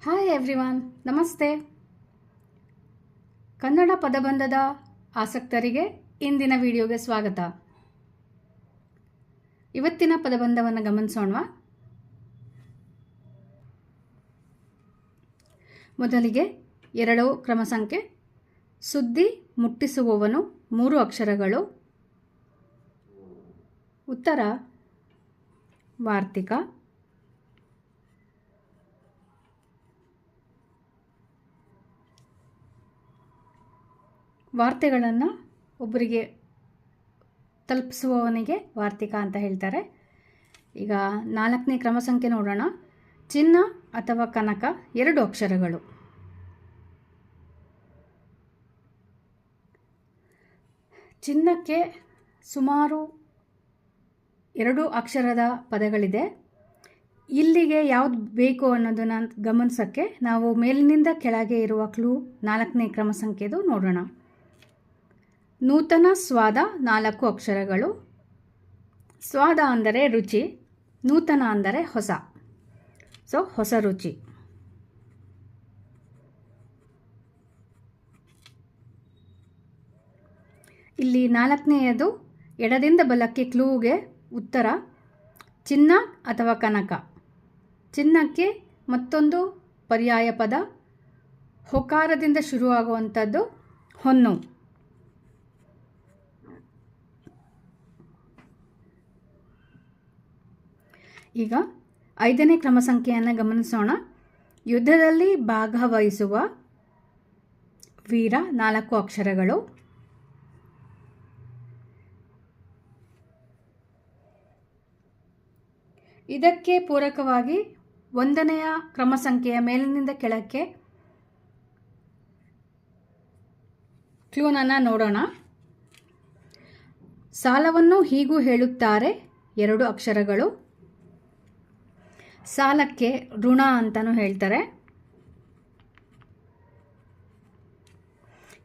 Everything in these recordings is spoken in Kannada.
ಹಾಯ್ ಎವ್ರಿವಾನ್, ನಮಸ್ತೆ. ಕನ್ನಡ ಪದಬಂಧದ ಆಸಕ್ತರಿಗೆ ಇಂದಿನ ವಿಡಿಯೋಗೆ ಸ್ವಾಗತ. ಇವತ್ತಿನ ಪದಬಂಧವನ್ನು ಗಮನಿಸೋಣ. ಮೊದಲಿಗೆ 2 ಕ್ರಮ ಸಂಖ್ಯೆ. ಸುದ್ದಿ ಮುಟ್ಟಿಸುವವನು 3 ಅಕ್ಷರಗಳು. ಉತ್ತರ ವಾರ್ತಿಕ. ವಾರ್ತೆಗಳನ್ನು ಒಬ್ಬರಿಗೆ ತಲುಪಿಸುವವನಿಗೆ ವಾರ್ತಿಕ ಅಂತ ಹೇಳ್ತಾರೆ. ಈಗ 4ನೇ ಕ್ರಮ ಸಂಖ್ಯೆ ನೋಡೋಣ. ಚಿನ್ನ ಅಥವಾ ಕನಕ 2 ಅಕ್ಷರಗಳು. ಚಿನ್ನಕ್ಕೆ ಸುಮಾರು 2 ಅಕ್ಷರದ ಪದಗಳಿದೆ. ಇಲ್ಲಿಗೆ ಯಾವುದು ಬೇಕು ಅನ್ನೋದನ್ನು ಗಮನಿಸೋಕ್ಕೆ ನಾವು ಮೇಲಿನಿಂದ ಕೆಳಗೆ ಇರುವ ಕ್ಲೂ 4ನೇ ಕ್ರಮ ಸಂಖ್ಯೆದು ನೋಡೋಣ. ನೂತನ ಸ್ವಾದ 4 ಅಕ್ಷರಗಳು. ಸ್ವಾದ ಅಂದರೆ ರುಚಿ, ನೂತನ ಅಂದರೆ ಹೊಸ. ಹೊಸ ರುಚಿ. ಇಲ್ಲಿ 4ನೇಯದು ಎಡದಿಂದ ಬಲಕ್ಕೆ ಕ್ಲೂಗೆ ಉತ್ತರ ಚಿನ್ನ ಅಥವಾ ಕನಕ. ಚಿನ್ನಕ್ಕೆ ಮತ್ತೊಂದು ಪರ್ಯಾಯ ಪದ ಹೊಕಾರದಿಂದ ಶುರುವಾಗುವಂಥದ್ದು ಹೊನ್ನು. ಈಗ 5ನೇ ಕ್ರಮ ಸಂಖ್ಯೆಯನ್ನು ಗಮನಿಸೋಣ. ಯುದ್ಧದಲ್ಲಿ ಭಾಗವಹಿಸುವ ವೀರ 4 ಅಕ್ಷರಗಳು. ಇದಕ್ಕೆ ಪೂರಕವಾಗಿ 1ನೇ ಕ್ರಮ ಸಂಖ್ಯೆಯ ಮೇಲಿನಿಂದ ಕೆಳಕ್ಕೆ ಕ್ಲೂನನ್ನು ನೋಡೋಣ. ಸಾಲವನ್ನು ಹೀಗೂ ಹೇಳುತ್ತಾರೆ 2 ಅಕ್ಷರಗಳು. ಸಾಲಕ್ಕೆ ಋಣ ಅಂತಲೂ ಹೇಳ್ತಾರೆ.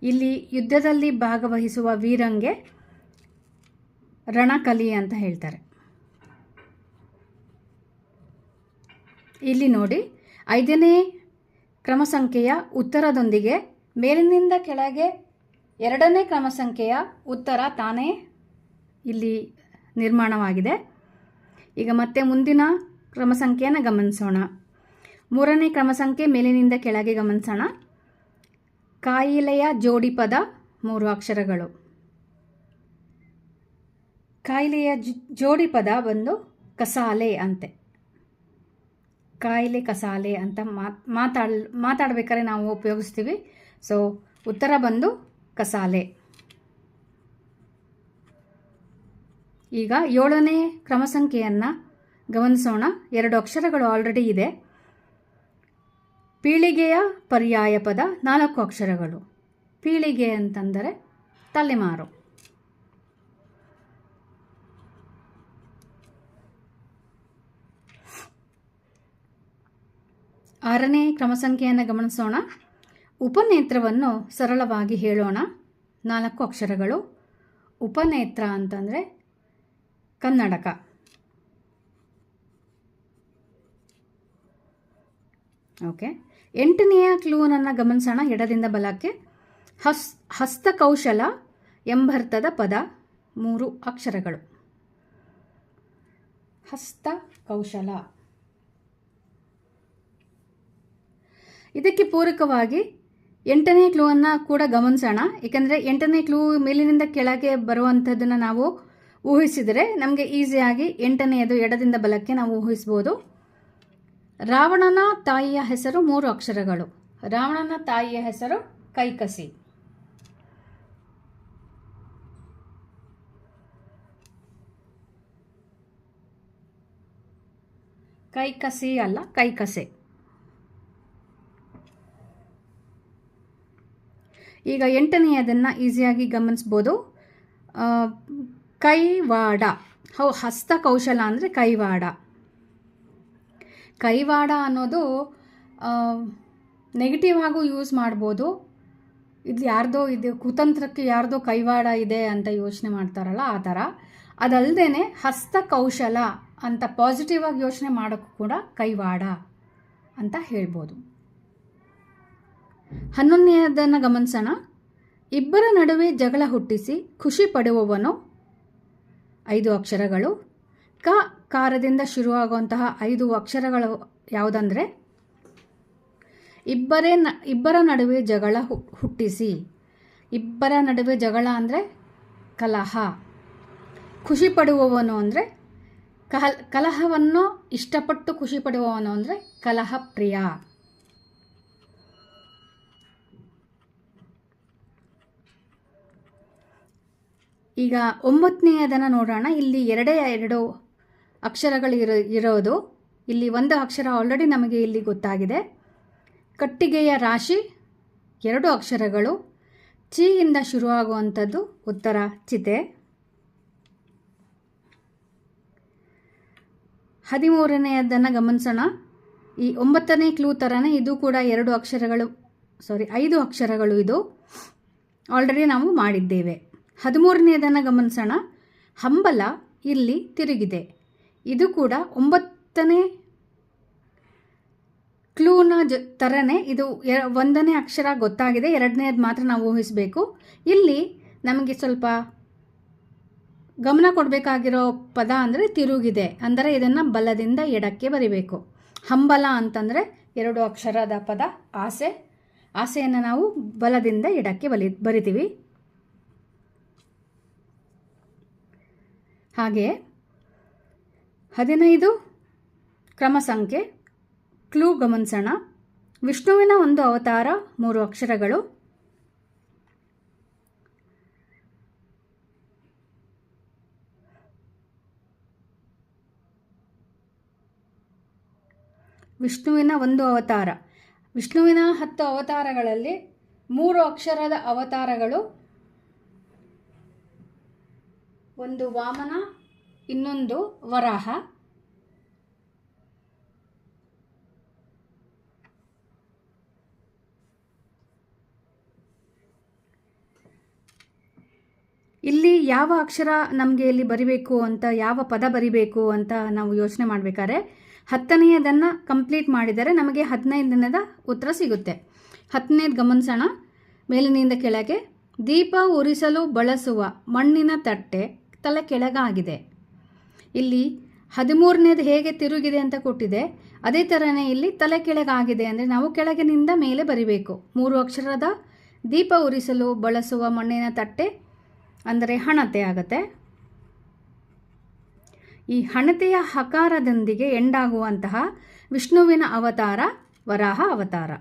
ಇಲ್ಲಿ ಯುದ್ಧದಲ್ಲಿ ಭಾಗವಹಿಸುವ ವೀರಂಗೆ ರಣಕಲಿ ಅಂತ ಹೇಳ್ತಾರೆ. ಇಲ್ಲಿ ನೋಡಿ, 5ನೇ ಕ್ರಮ ಸಂಖ್ಯೆಯ ಉತ್ತರದೊಂದಿಗೆ ಮೇಲಿನಿಂದ ಕೆಳಗೆ 2ನೇ ಕ್ರಮ ಸಂಖ್ಯೆಯ ಉತ್ತರ ತಾನೇ ಇಲ್ಲಿ ನಿರ್ಮಾಣವಾಗಿದೆ. ಈಗ ಮತ್ತೆ ಮುಂದಿನ ಕ್ರಮ ಸಂಖ್ಯೆಯನ್ನು ಗಮನಿಸೋಣ. 3ನೇ ಕ್ರಮ ಸಂಖ್ಯೆ ಮೇಲಿನಿಂದ ಕೆಳಗೆ ಗಮನಿಸೋಣ. ಕಾಯಿಲೆಯ ಜೋಡಿ ಪದ 3 ಅಕ್ಷರಗಳು. ಕಾಯಿಲೆಯ ಜೋಡಿ ಪದ ಬಂದು ಕಸಾಲೆ ಅಂತೆ. ಕಾಯಿಲೆ ಕಸಾಲೆ ಅಂತ ಮಾತಾಡಬೇಕಾದ್ರೆ ನಾವು ಉಪಯೋಗಿಸ್ತೀವಿ. ಉತ್ತರ ಬಂದು ಕಸಾಲೆ. ಈಗ 7ನೇ ಕ್ರಮ ಸಂಖ್ಯೆಯನ್ನು ಗಮನಿಸೋಣ. 2 ಅಕ್ಷರಗಳು ಆಲ್ರೆಡಿ ಇದೆ. ಪೀಳಿಗೆಯ ಪರ್ಯಾಯ ಪದ 4 ಅಕ್ಷರಗಳು. ಪೀಳಿಗೆ ಅಂತಂದರೆ ತಲೆಮಾರು. ಆರನೇ ಕ್ರಮ ಸಂಖ್ಯೆಯನ್ನು ಗಮನಿಸೋಣ. ಉಪನೇತ್ರವನ್ನು ಸರಳವಾಗಿ ಹೇಳೋಣ 4 ಅಕ್ಷರಗಳು. ಉಪನೇತ್ರ ಅಂತಂದರೆ ಕನ್ನಡಕ. ಓಕೆ. 8ನೆಯ ಕ್ಲೂನನ್ನು ಗಮನಿಸೋಣ. ಎಡದಿಂದ ಬಲಕ್ಕೆ ಹಸ್ತಕೌಶಲ ಎಂಬರ್ಥದ ಪದ 3 ಅಕ್ಷರಗಳು. ಹಸ್ತಕೌಶಲ. ಇದಕ್ಕೆ ಪೂರಕವಾಗಿ 8ನೇ ಕ್ಲೂವನ್ನು ಕೂಡ ಗಮನಿಸೋಣ. ಏಕೆಂದರೆ 8ನೇ ಕ್ಲೂ ಮೇಲಿನಿಂದ ಕೆಳಗೆ ಬರುವಂಥದ್ದನ್ನು ನಾವು ಊಹಿಸಿದರೆ ನಮಗೆ ಈಸಿಯಾಗಿ 8ನೇದು ಎಡದಿಂದ ಬಲಕ್ಕೆ ನಾವು ಊಹಿಸ್ಬೋದು. ರಾವಣನ ತಾಯಿಯ ಹೆಸರು 3 ಅಕ್ಷರಗಳು. ರಾವಣನ ತಾಯಿಯ ಹೆಸರು ಕೈಕಸಿ. ಕೈಕಸಿ ಅಲ್ಲ, ಕೈಕಸೆ. ಈಗ 8ನೇಯದನ್ನು ಈಸಿಯಾಗಿ ಗಮನಿಸ್ಬೋದು. ಕೈವಾಡ. ಹಸ್ತಕೌಶಲ ಅಂದರೆ ಕೈವಾಡ. ಕೈವಾಡ ಅನ್ನೋದು ನೆಗೆಟಿವ್ ಆಗೂ ಯೂಸ್ ಮಾಡ್ಬೋದು. ಇದು ಕುತಂತ್ರಕ್ಕೆ ಯಾರ್ದೋ ಕೈವಾಡ ಇದೆ ಅಂತ ಯೋಚನೆ ಮಾಡ್ತಾರಲ್ಲ, ಆ ಥರ. ಅದಲ್ಲದೆ ಹಸ್ತಕೌಶಲ ಅಂತ ಪಾಸಿಟಿವ್ ಆಗಿ ಯೋಚನೆ ಮಾಡೋಕ್ಕೂ ಕೂಡ ಕೈವಾಡ ಅಂತ ಹೇಳ್ಬೋದು. 11ನೇದನ್ನು ಗಮನಿಸೋಣ. ಇಬ್ಬರ ನಡುವೆ ಜಗಳ ಹುಟ್ಟಿಸಿ ಖುಷಿ ಪಡುವವನು 5 ಅಕ್ಷರಗಳು. ಕಾರದಿಂದ ಶುರುವಾಗುವಂತಹ 5 ಅಕ್ಷರಗಳು ಯಾವುದಂದರೆ ಇಬ್ಬರ ನಡುವೆ ಜಗಳ ಹುಟ್ಟಿಸಿ. ಇಬ್ಬರ ನಡುವೆ ಜಗಳ ಅಂದರೆ ಕಲಹ. ಖುಷಿ ಪಡುವವನು ಅಂದರೆ ಕಲಹವನ್ನು ಇಷ್ಟಪಟ್ಟು ಖುಷಿ ಪಡುವವನು ಅಂದರೆ ಕಲಹ ಪ್ರಿಯ. ಈಗ 9ನೇದನ್ನು ನೋಡೋಣ. ಇಲ್ಲಿ 2 ಅಕ್ಷರಗಳು ಇರೋದು. ಇಲ್ಲಿ ಒಂದು ಅಕ್ಷರ ಆಲ್ರೆಡಿ ನಮಗೆ ಇಲ್ಲಿ ಗೊತ್ತಾಗಿದೆ. ಕಟ್ಟಿಗೆಯ ರಾಶಿ 2 ಅಕ್ಷರಗಳು. ಚಿಯಿಂದ ಶುರುವಾಗುವಂಥದ್ದು ಉತ್ತರ ಚಿತೆ. 13ನೇದನ್ನು ಗಮನಿಸೋಣ. ಈ 9ನೇ ಕ್ಲೂ ಥರನೇ ಇದು ಕೂಡ 5 ಅಕ್ಷರಗಳು. ಇದು ಆಲ್ರೆಡಿ ನಾವು ಮಾಡಿದ್ದೇವೆ. 13ನೇದನ್ನು ಗಮನಿಸೋಣ. ಹಂಬಲ ಇಲ್ಲಿ ತಿರುಗಿದೆ. ಇದು ಕೂಡ 9ನೇ ಕ್ಲೂನ ಥರನೇ. ಇದು 1ನೇ ಅಕ್ಷರ ಗೊತ್ತಾಗಿದೆ, 2ನೇದು ಮಾತ್ರ ನಾವು ಊಹಿಸಬೇಕು. ಇಲ್ಲಿ ನಮಗೆ ಸ್ವಲ್ಪ ಗಮನ ಕೊಡಬೇಕಾಗಿರೋ ಪದ ಅಂದರೆ ತಿರುಗಿದೆ. ಅಂದರೆ ಇದನ್ನು ಬಲದಿಂದ ಎಡಕ್ಕೆ ಬರಿಬೇಕು. ಹಂಬಲ ಅಂತಂದರೆ 2 ಅಕ್ಷರದ ಪದ ಆಸೆ. ಆಸೆಯನ್ನು ನಾವು ಬಲದಿಂದ ಎಡಕ್ಕೆ ಬರಿತೀವಿ. ಹಾಗೆಯೇ 15 ಕ್ರಮ ಸಂಖ್ಯೆ. ಕ್ಲೂ ಗಮನಿಸೋಣ. ವಿಷ್ಣುವಿನ ಒಂದು ಅವತಾರ 3 ಅಕ್ಷರಗಳು. ವಿಷ್ಣುವಿನ ಒಂದು ಅವತಾರ. ವಿಷ್ಣುವಿನ 10 ಅವತಾರಗಳಲ್ಲಿ 3 ಅಕ್ಷರದ ಅವತಾರಗಳು. ಒಂದು ವಾಮನ, ಇನ್ನೊಂದು ವರಾಹ. ಇಲ್ಲಿ ಯಾವ ಅಕ್ಷರ ನಮಗೆ ಇಲ್ಲಿ ಬರಿಬೇಕು ಅಂತ, ಯಾವ ಪದ ಬರಿಬೇಕು ಅಂತ ನಾವು ಯೋಚನೆ ಮಾಡಬೇಕಾದ್ರೆ 10ನೇದನ್ನು ಕಂಪ್ಲೀಟ್ ಮಾಡಿದರೆ ನಮಗೆ 15ನೇದ ಉತ್ತರ ಸಿಗುತ್ತೆ. 10ನೇದು ಗಮನಿಸೋಣ. ಮೇಲಿನಿಂದ ಕೆಳಗೆ. ದೀಪ ಉರಿಸಲು ಬಳಸುವ ಮಣ್ಣಿನ ತಟ್ಟೆ ತಲೆ ಕೆಳಗಾಗಿದೆ. ಇಲ್ಲಿ 13ನೇದು ಹೇಗೆ ತಿರುಗಿದೆ ಅಂತ ಕೊಟ್ಟಿದೆ, ಅದೇ ಥರನೇ ಇಲ್ಲಿ ತಲೆ ಕೆಳಗಾಗಿದೆ ಅಂದರೆ ನಾವು ಕೆಳಗಿನಿಂದ ಮೇಲೆ ಬರಿಬೇಕು. 3 ಅಕ್ಷರದ ದೀಪ ಉರಿಸಲು ಬಳಸುವ ಮಣ್ಣಿನ ತಟ್ಟೆ ಅಂದರೆ ಹಣತೆ ಆಗುತ್ತೆ. ಈ ಹಣತೆಯ ಹಕಾರದೊಂದಿಗೆ ಎಂಡಾಗುವಂತಹ ವಿಷ್ಣುವಿನ ಅವತಾರ ವರಾಹ ಅವತಾರ.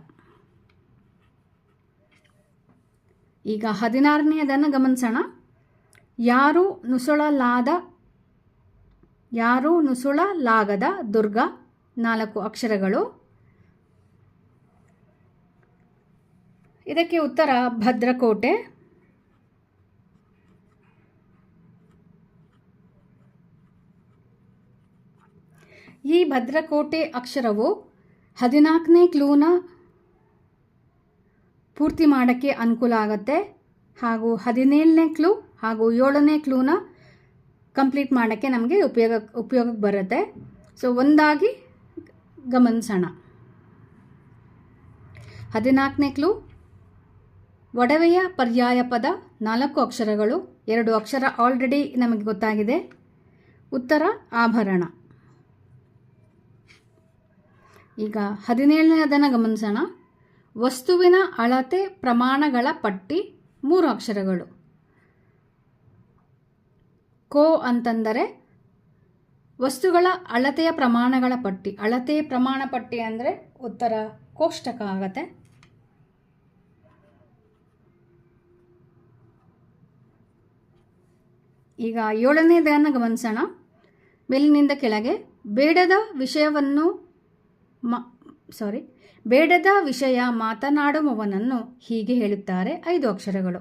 ಈಗ 16ನೇದನ್ನು ಗಮನಿಸೋಣ. ಯಾರೂ ನುಸುಳಲಾಗದ ದುರ್ಗ 4 ಅಕ್ಷರಗಳು. ಇದಕ್ಕೆ ಉತ್ತರ ಭದ್ರಕೋಟೆ. ಈ ಭದ್ರಕೋಟೆ ಅಕ್ಷರವು 14ನೇ ಕ್ಲೂನ ಪೂರ್ತಿ ಮಾಡೋಕ್ಕೆ ಅನುಕೂಲ ಆಗುತ್ತೆ. ಹಾಗೂ 17ನೇ ಕ್ಲೂ ಹಾಗೂ 7ನೇ ಕ್ಲೂನ ಕಂಪ್ಲೀಟ್ ಮಾಡೋಕ್ಕೆ ನಮಗೆ ಉಪಯೋಗಕ್ಕೆ ಬರುತ್ತೆ. ಸೊ ಒಂದಾಗಿ ಗಮನಿಸೋಣ. 14ನೇ ಕ್ಲೂ ಒಡವೆಯ ಪರ್ಯಾಯ ಪದ 4 ಅಕ್ಷರಗಳು. 2 ಅಕ್ಷರ ಆಲ್ರೆಡಿ ನಮಗೆ ಗೊತ್ತಾಗಿದೆ. ಉತ್ತರ ಆಭರಣ. ಈಗ 17ನೇದನ್ನು ಗಮನಿಸೋಣ. ವಸ್ತುವಿನ ಅಳತೆ ಪ್ರಮಾಣಗಳ ಪಟ್ಟಿ 3 ಅಕ್ಷರಗಳು. ಕೋ ಅಂತಂದರೆ ವಸ್ತುಗಳ ಅಳತೆಯ ಪ್ರಮಾಣಗಳ ಪಟ್ಟಿ. ಅಳತೆ ಪ್ರಮಾಣ ಪಟ್ಟಿ ಅಂದರೆ ಉತ್ತರ ಕೋಷ್ಟಕ ಆಗತ್ತೆ. ಈಗ 7ನೇದನ್ನು ಗಮನಿಸೋಣ. ಮೇಲಿನಿಂದ ಕೆಳಗೆ. ಬೇಡದ ವಿಷಯ ಮಾತನಾಡುವವನನ್ನು ಹೀಗೆ ಹೇಳುತ್ತಾರೆ 5 ಅಕ್ಷರಗಳು.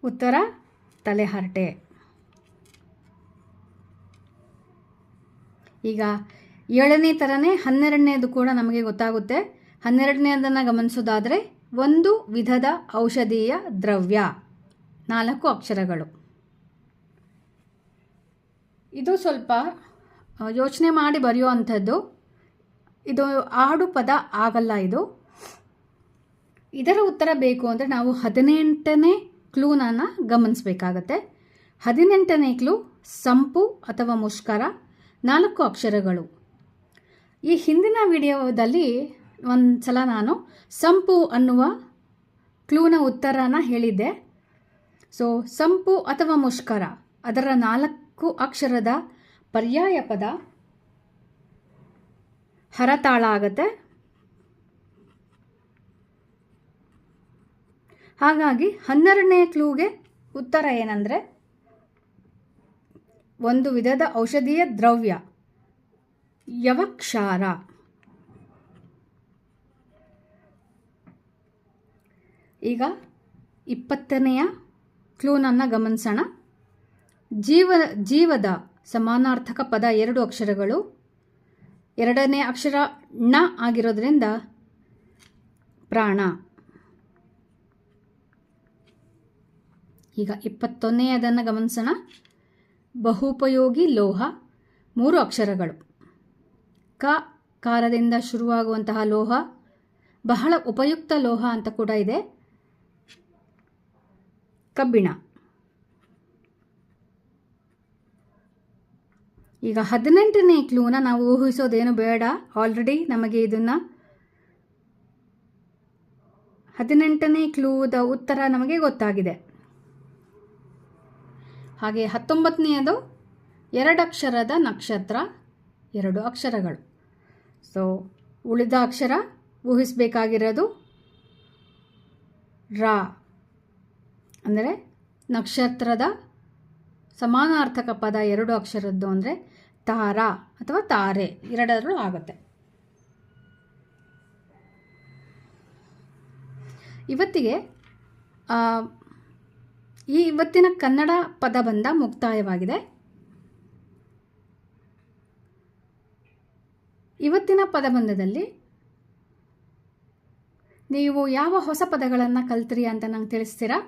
ಉತ್ತರ ತಲೆಹರಟೆ. ಈಗ 7ನೇ ಥರನೇ 12ನೇದು ಕೂಡ ನಮಗೆ ಗೊತ್ತಾಗುತ್ತೆ. 12ನೇದನ್ನು ಗಮನಿಸೋದಾದರೆ ಒಂದು ವಿಧದ ಔಷಧೀಯ ದ್ರವ್ಯ 4 ಅಕ್ಷರಗಳು. ಇದು ಸ್ವಲ್ಪ ಯೋಚನೆ ಮಾಡಿ ಬರೆಯುವಂಥದ್ದು. ಇದು ಆಡು ಪದ ಆಗಲ್ಲ. ಇದರ ಉತ್ತರ ಬೇಕು ಅಂದರೆ ನಾವು 18ನೇ ಕ್ಲೂನ ಗಮನಿಸಬೇಕಾಗತ್ತೆ. 18ನೇ ಕ್ಲೂ ಸಂಪು ಅಥವಾ ಮುಷ್ಕರ, 4 ಅಕ್ಷರಗಳು. ಈ ಹಿಂದಿನ ವಿಡಿಯೋದಲ್ಲಿ ಒಂದು ಸಲ ನಾನು ಸಂಪು ಅನ್ನುವ ಕ್ಲೂನ ಉತ್ತರನ ಹೇಳಿದ್ದೆ. ಸೊ ಸಂಪು ಅಥವಾ ಮುಷ್ಕರ ಅದರ 4 ಅಕ್ಷರದ ಪರ್ಯಾಯ ಪದ ಹರತಾಳ ಆಗುತ್ತೆ. ಹಾಗಾಗಿ 12ನೇ ಕ್ಲೂಗೆ ಉತ್ತರ ಏನಂದರೆ ಒಂದು ವಿಧದ ಔಷಧೀಯ ದ್ರವ್ಯ, ಯವಕ್ಷಾರ. ಈಗ 20ನೆಯ ಕ್ಲೂನನ್ನು ಗಮನಿಸೋಣ. ಜೀವದ ಸಮಾನಾರ್ಥಕ ಪದ 2 ಅಕ್ಷರಗಳು, 2ನೇ ಅಕ್ಷರ ಣ ಆಗಿರೋದ್ರಿಂದ ಪ್ರಾಣ. ಈಗ 21ನೇದನ್ನು ಗಮನಿಸೋಣ. ಬಹುಪಯೋಗಿ ಲೋಹ, 3 ಅಕ್ಷರಗಳು. ಕಾರದಿಂದ ಶುರುವಾಗುವಂತಹ ಲೋಹ ಬಹಳ ಉಪಯುಕ್ತ ಲೋಹ ಅಂತ ಕೂಡ ಇದೆ, ಕಬ್ಬಿಣ. ಈಗ 18ನೇ ಕ್ಲೂನ ನಾವು ಊಹಿಸೋದೇನು ಬೇಡ, ಆಲ್ರೆಡಿ ನಮಗೆ ಇದನ್ನು 18ನೇ ಕ್ಲೂದ ಉತ್ತರ ನಮಗೆ ಗೊತ್ತಾಗಿದೆ. ಹಾಗೆ 19ನೇದು 2 ಅಕ್ಷರದ ನಕ್ಷತ್ರ, 2 ಅಕ್ಷರಗಳು. ಸೊ ಉಳಿದ ಅಕ್ಷರ ಊಹಿಸಬೇಕಾಗಿರೋದು ರಾ, ಅಂದರೆ ನಕ್ಷತ್ರದ ಸಮಾನಾರ್ಥಕ ಪದ 2 ಅಕ್ಷರದ್ದು ಅಂದರೆ ತಾರಾ ಅಥವಾ ತಾರೆ, 2 ಆಗುತ್ತೆ. ಇವತ್ತಿಗೆ ಇವತ್ತಿನ ಕನ್ನಡ ಪದಬಂಧ ಮುಕ್ತಾಯವಾಗಿದೆ. ಇವತ್ತಿನ ಪದಬಂಧದಲ್ಲಿ ನೀವು ಯಾವ ಹೊಸ ಪದಗಳನ್ನು ಕಲ್ತ್ರಿ ಅಂತ ನಂಗೆ ತಿಳಿಸ್ತೀರಾ?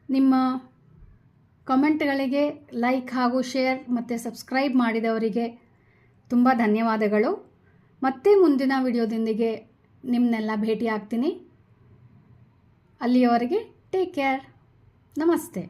ನಿಮ್ಮ ಕಾಮೆಂಟ್ಗಳಿಗೆ ಲೈಕ್ ಹಾಗೂ ಶೇರ್ ಮತ್ತು ಸಬ್ಸ್ಕ್ರೈಬ್ ಮಾಡಿದವರಿಗೆ ತುಂಬ ಧನ್ಯವಾದಗಳು. ಮತ್ತೆ ಮುಂದಿನ ವಿಡಿಯೋದೊಂದಿಗೆ ನಿಮ್ಮನ್ನೆಲ್ಲ ಭೇಟಿ ಆಗ್ತೀನಿ. ಅಲ್ಲಿಯವರೆಗೆ ಟೇಕ್ ಕೇರ್. ನಮಸ್ತೆ.